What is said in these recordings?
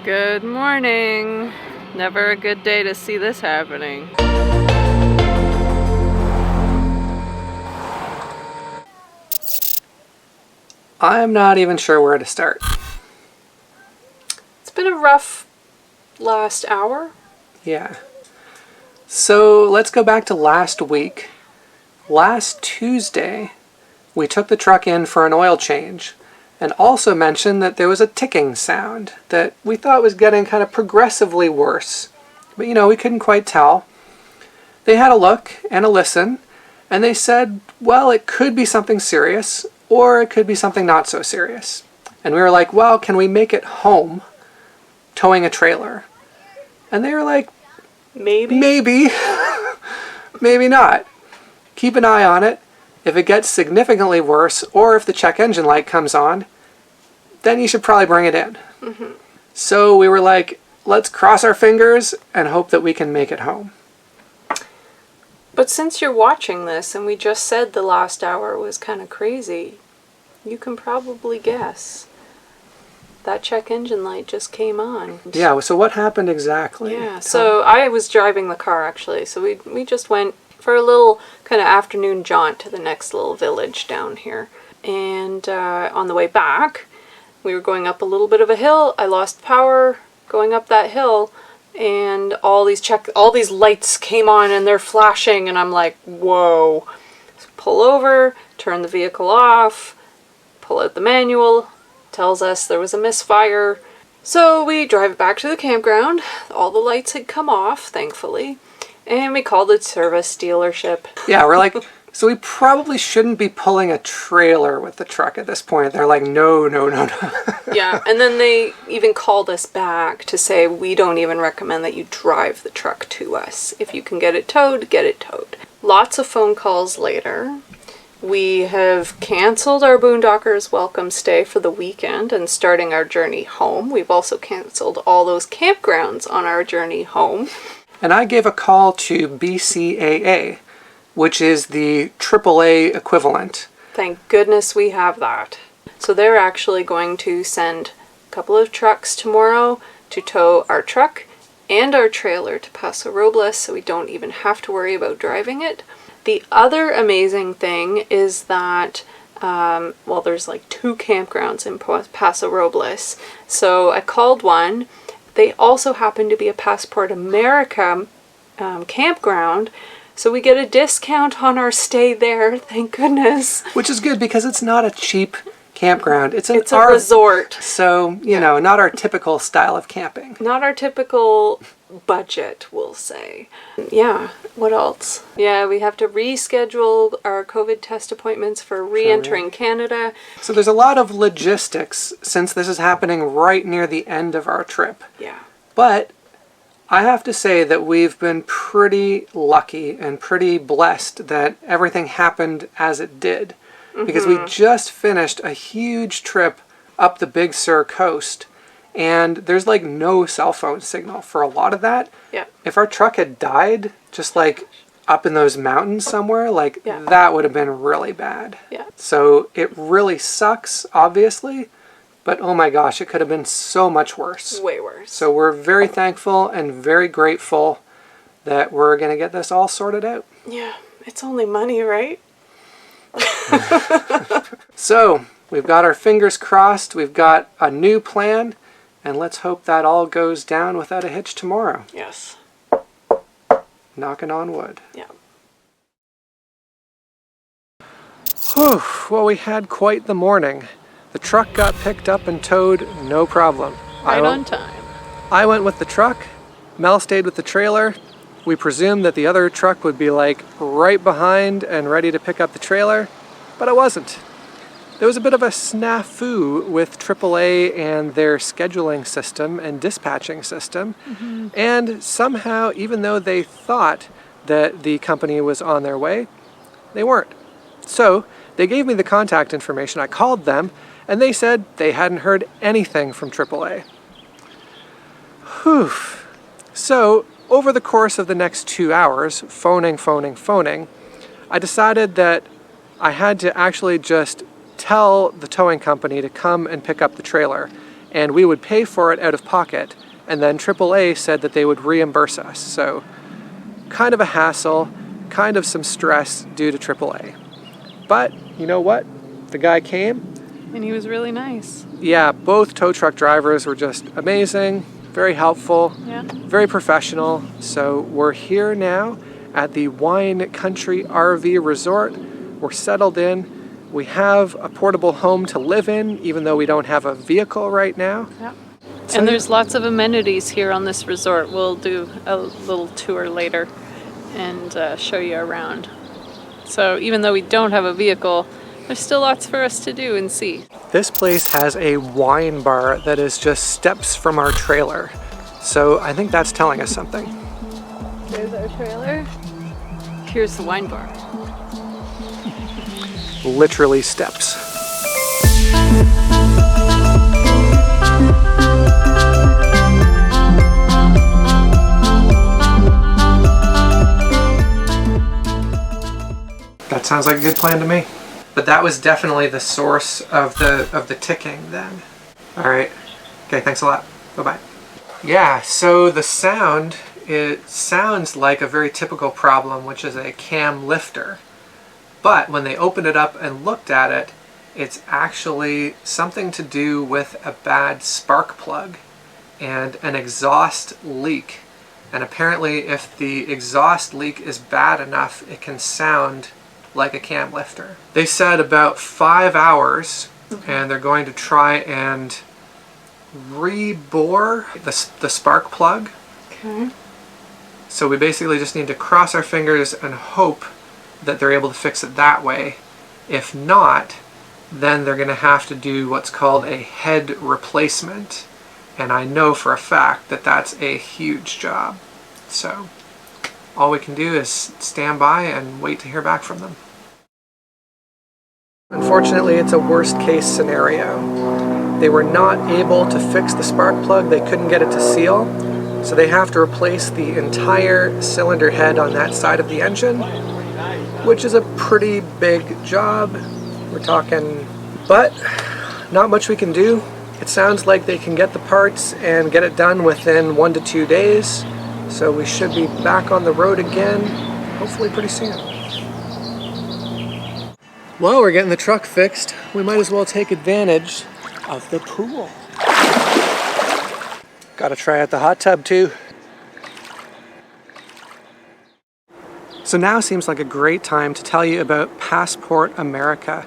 Good morning. Never a good day to see this happening. I'm not even sure where to start. It's been a rough last hour. Yeah. So let's go back to last week. Last Tuesday, we took the truck in for an oil change and also mentioned that there was a ticking sound that we thought was getting kind of progressively worse. But we couldn't quite tell. They had a look and a listen, and they said, well, it could be something serious, or it could be something not so serious. And we were like, well, can we make it home towing a trailer? And they were like, Maybe. Maybe not. Keep an eye on it. If it gets significantly worse, or if the check engine light comes on, then you should probably bring it in. Mm-hmm. So we were like, let's cross our fingers and hope that we can make it home. But since you're watching this and we just said the last hour was kind of crazy, you can probably guess. That check engine light just came on. Yeah, so what happened exactly? Yeah, so I was driving the car actually, so we just went for a little kind of afternoon jaunt to the next little village down here. And on the way back, we were going up a little bit of a hill. I lost power going up that hill, and all these lights came on and they're flashing, and I'm like, whoa. So pull over, turn the vehicle off, pull out the manual, tells us there was a misfire. So we drive it back to the campground. All the lights had come off, thankfully. And we called the service dealership. Yeah, we're like, so we probably shouldn't be pulling a trailer with the truck at this point. They're like, no. Yeah, and then they even called us back to say, we don't even recommend that you drive the truck to us. If you can get it towed, get it towed. Lots of phone calls later. We have canceled our Boondockers welcome stay for the weekend and starting our journey home. We've also canceled all those campgrounds on our journey home. And I gave a call to BCAA, which is the AAA equivalent. Thank goodness we have that. So they're actually going to send a couple of trucks tomorrow to tow our truck and our trailer to Paso Robles, so we don't even have to worry about driving it. The other amazing thing is that, there's like 2 campgrounds in Paso Robles. So I called one. They also happen to be a Passport America campground, so we get a discount on our stay there, thank goodness. Which is good because it's not a cheap campground. It's a resort. So, not our typical style of camping. Not our typical budget, we'll say. Yeah, what else? Yeah, we have to reschedule our COVID test appointments for re-entering Canada. So there's a lot of logistics since this is happening right near the end of our trip. Yeah. But I have to say that we've been pretty lucky and pretty blessed that everything happened as it did. Because we just finished a huge trip up the Big Sur coast, and there's like no cell phone signal for a lot of that. Yeah. If our truck had died just like up in those mountains somewhere, that would have been really bad. Yeah. So it really sucks, obviously, but oh my gosh, it could have been so much worse. Way worse. So we're very thankful and very grateful that we're going to get this all sorted out. Yeah, it's only money, right? So, we've got our fingers crossed, we've got a new plan, and let's hope that all goes down without a hitch tomorrow. Yes. Knocking on wood. Yeah. Whew, well, we had quite the morning. The truck got picked up and towed, no problem. Right on time. I went with the truck, Mel stayed with the trailer. We presumed that the other truck would be like right behind and ready to pick up the trailer, but it wasn't. There was a bit of a snafu with AAA and their scheduling system and dispatching system, and somehow, even though they thought that the company was on their way, they weren't. So they gave me the contact information. I called them, and they said they hadn't heard anything from AAA. Whew. So over the course of the next 2 hours, phoning, I decided that I had to actually just tell the towing company to come and pick up the trailer and we would pay for it out of pocket, and then AAA said that they would reimburse us. So kind of a hassle, kind of some stress due to AAA. But you know what? The guy came. And he was really nice. Yeah, both tow truck drivers were just amazing, very helpful, very professional. So we're here now at the Wine Country RV Resort. We're settled in. We have a portable home to live in, even though we don't have a vehicle right now. Yeah. So, And there's lots of amenities here on this resort. We'll do a little tour later and show you around. So even though we don't have a vehicle, there's still lots for us to do and see. this place has a wine bar that is just steps from our trailer. So I think that's telling us something. There's our trailer. Here's the wine bar. Literally steps. That sounds like a good plan to me. But that was definitely the source of the ticking then. All right. Okay, thanks a lot. Bye-bye. Yeah, so the sound, it sounds like a very typical problem, which is a cam lifter. But when they opened it up and looked at it, it's actually something to do with a bad spark plug and an exhaust leak. And apparently if the exhaust leak is bad enough, it can sound like a cam lifter. They said about 5 hours, and they're going to try and rebore the spark plug. Okay. So we basically just need to cross our fingers and hope that they're able to fix it that way. If not, then they're going to have to do what's called a head replacement. And I know for a fact that that's a huge job. So all we can do is stand by and wait to hear back from them. Unfortunately, it's a worst case scenario. They were not able to fix the spark plug. They couldn't get it to seal. So they have to replace the entire cylinder head on that side of the engine, which is a pretty big job. We're talking, but not much we can do. It sounds like they can get the parts and get it done within 1 to 2 days. So we should be back on the road again, hopefully pretty soon. Well, we're getting the truck fixed. We might as well take advantage of the pool. Gotta try out the hot tub too. So now seems like a great time to tell you about Passport America.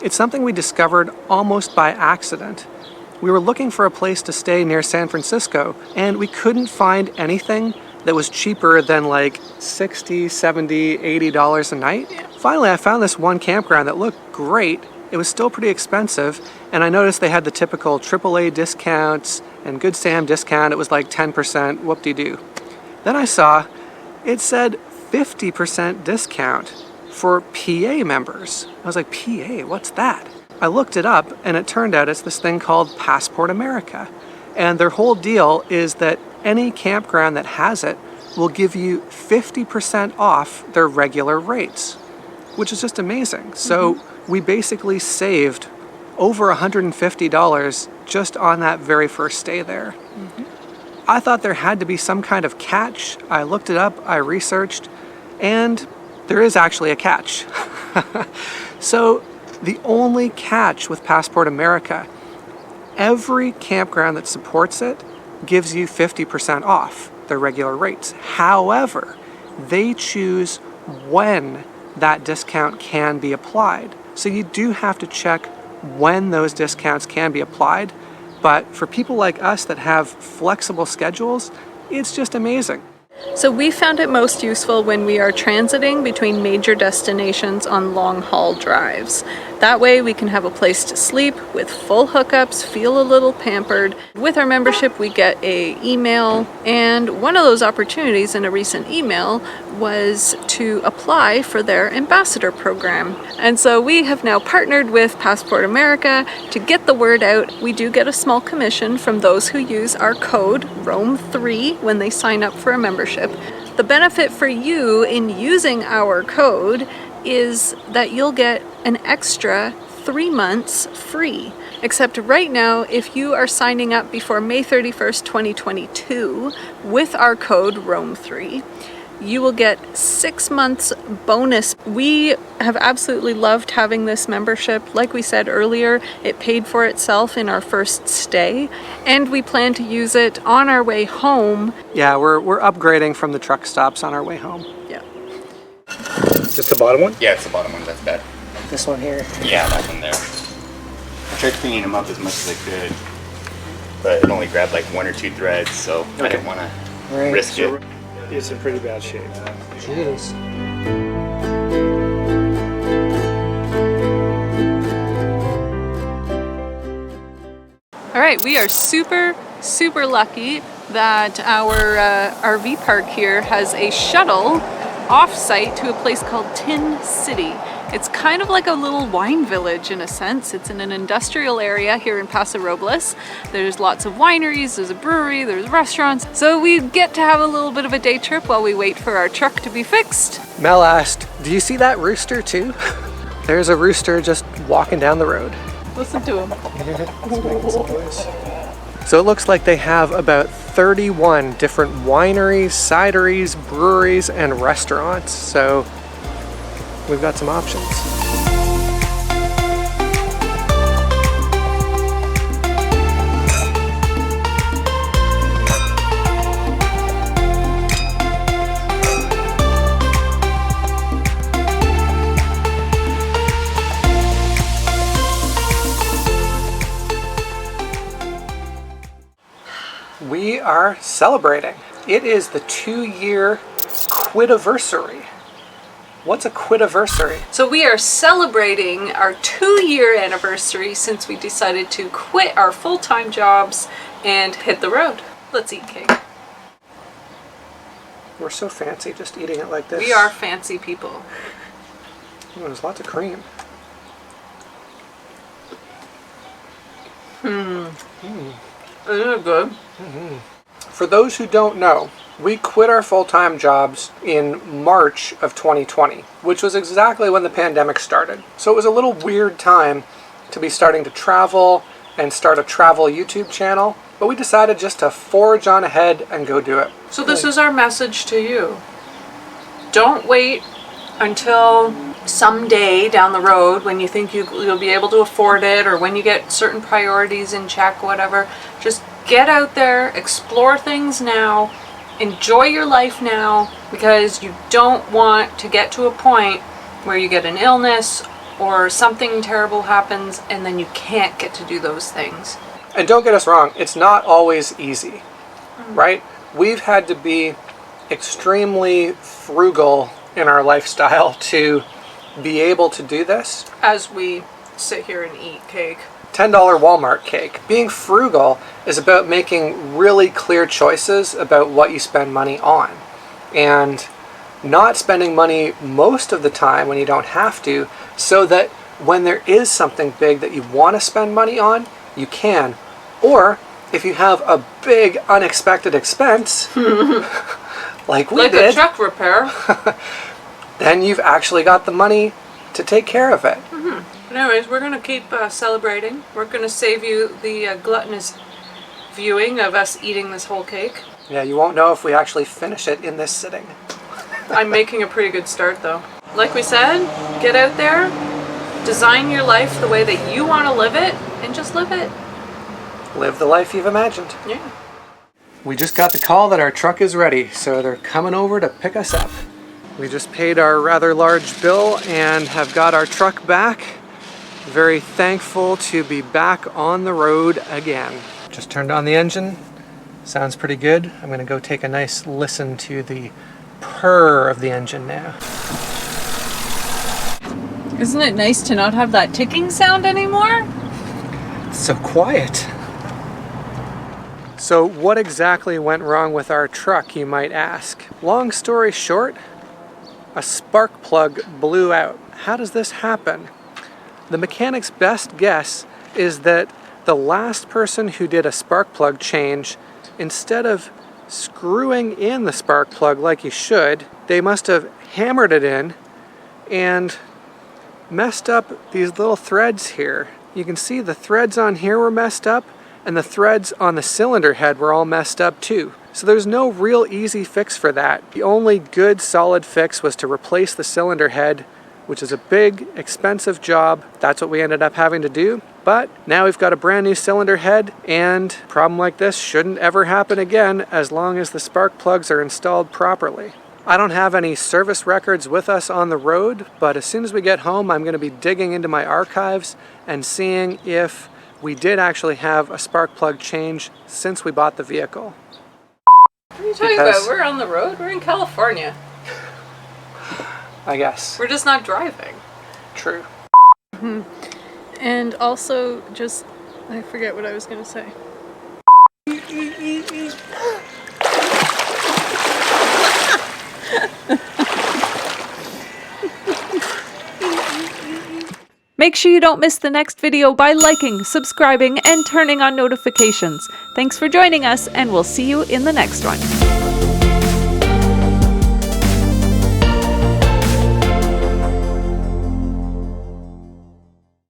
It's something we discovered almost by accident. We were looking for a place to stay near San Francisco, and we couldn't find anything that was cheaper than like $60, $70, $80 a night. Finally, I found this one campground that looked great. It was still pretty expensive, and I noticed they had the typical AAA discounts and Good Sam discount. It was like 10%, whoop-de-doo. Then I saw it said 50% discount for PA members. I was like, PA, what's that? I looked it up, and it turned out it's this thing called Passport America. And their whole deal is that any campground that has it will give you 50% off their regular rates, which is just amazing. So we basically saved over $150 just on that very first stay there. I thought there had to be some kind of catch. I looked it up, I researched, and there is actually a catch. So the only catch with Passport America, every campground that supports it gives you 50% off their regular rates. However, they choose when that discount can be applied. So you do have to check when those discounts can be applied. But for people like us that have flexible schedules, it's just amazing. So we found it most useful when we are transiting between major destinations on long haul drives. That way we can have a place to sleep with full hookups, feel a little pampered. With our membership we get an email, and one of those opportunities in a recent email was to apply for their ambassador program. And so we have now partnered with Passport America to get the word out. We do get a small commission from those who use our code ROAM3 when they sign up for a membership. The benefit for you in using our code is that you'll get an extra 3 months free. Except right now, if you are signing up before May 31st, 2022 with our code ROAM3, you will get 6 months bonus. We have absolutely loved having this membership. Like we said earlier, it paid for itself in our first stay, and we plan to use it on our way home. Yeah, we're upgrading from the truck stops on our way home. Yeah. Just the bottom one? Yeah, it's the bottom one, that's bad. This one here. Yeah, that one there. I tried cleaning them up as much as I could, but it only grabbed like 1 or 2 threads, so I didn't want to risk it. It's in pretty bad shape. Jeez. All right, we are super lucky that our RV park here has a shuttle off-site to a place called Tin City. It's kind of like a little wine village in a sense. It's in an industrial area here in Paso Robles. There's lots of wineries, there's a brewery, there's restaurants. So we get to have a little bit of a day trip while we wait for our truck to be fixed. Mel asked, do you see that rooster too? There's a rooster just walking down the road. Listen to him. So it looks like they have about 31 different wineries, cideries, breweries, and restaurants. So we've got some options. We are celebrating. It is the 2-year Quitaverssary. What's a Quitaverssary? So we are celebrating our 2-year anniversary since we decided to quit our full-time jobs and hit the road. Let's eat cake. We're so fancy just eating it like this. We are fancy people. Oh, there's lots of cream. Isn't it good? For those who don't know, we quit our full-time jobs in March of 2020, which was exactly when the pandemic started. So it was a little weird time to be starting to travel and start a travel YouTube channel, but we decided just to forge on ahead and go do it. So this is our message to you. Don't wait until someday down the road when you think you'll be able to afford it, or when you get certain priorities in check, whatever. Just get out there, explore things now, enjoy your life now, because you don't want to get to a point where you get an illness or something terrible happens and then you can't get to do those things. And don't get us wrong, it's not always easy, right? We've had to be extremely frugal in our lifestyle to be able to do this. As we sit here and eat cake. $10 Walmart cake. Being frugal is about making really clear choices about what you spend money on, and not spending money most of the time when you don't have to, so that when there is something big that you want to spend money on, you can. Or if you have a big unexpected expense, like we did, a truck repair, then you've actually got the money to take care of it. But anyways, we're going to keep celebrating. We're going to save you the gluttonous viewing of us eating this whole cake. Yeah, you won't know if we actually finish it in this sitting. I'm making a pretty good start though. Like we said, get out there, design your life the way that you want to live it, and just live it. Live the life you've imagined. Yeah. We just got the call that our truck is ready, so they're coming over to pick us up. We just paid our rather large bill and have got our truck back. Very thankful to be back on the road again. Just turned on the engine. Sounds pretty good. I'm gonna go take a nice listen to the purr of the engine now. Isn't it nice to not have that ticking sound anymore? It's so quiet. So what exactly went wrong with our truck, you might ask? Long story short, a spark plug blew out. How does this happen? The mechanic's best guess is that the last person who did a spark plug change, instead of screwing in the spark plug like you should, they must have hammered it in and messed up these little threads here. You can see the threads on here were messed up, and the threads on the cylinder head were all messed up too. So there's no real easy fix for that. The only good solid fix was to replace the cylinder head, which is a big, expensive job. That's what we ended up having to do. But now we've got a brand new cylinder head, and a problem like this shouldn't ever happen again as long as the spark plugs are installed properly. I don't have any service records with us on the road, but as soon as we get home, I'm going to be digging into my archives and seeing if we did actually have a spark plug change since we bought the vehicle. What are you talking about? We're on the road. We're in California. I guess. We're just not driving. True. And also, just, I forget what I was going to say. Make sure you don't miss the next video by liking, subscribing, and turning on notifications. Thanks for joining us, and we'll see you in the next one.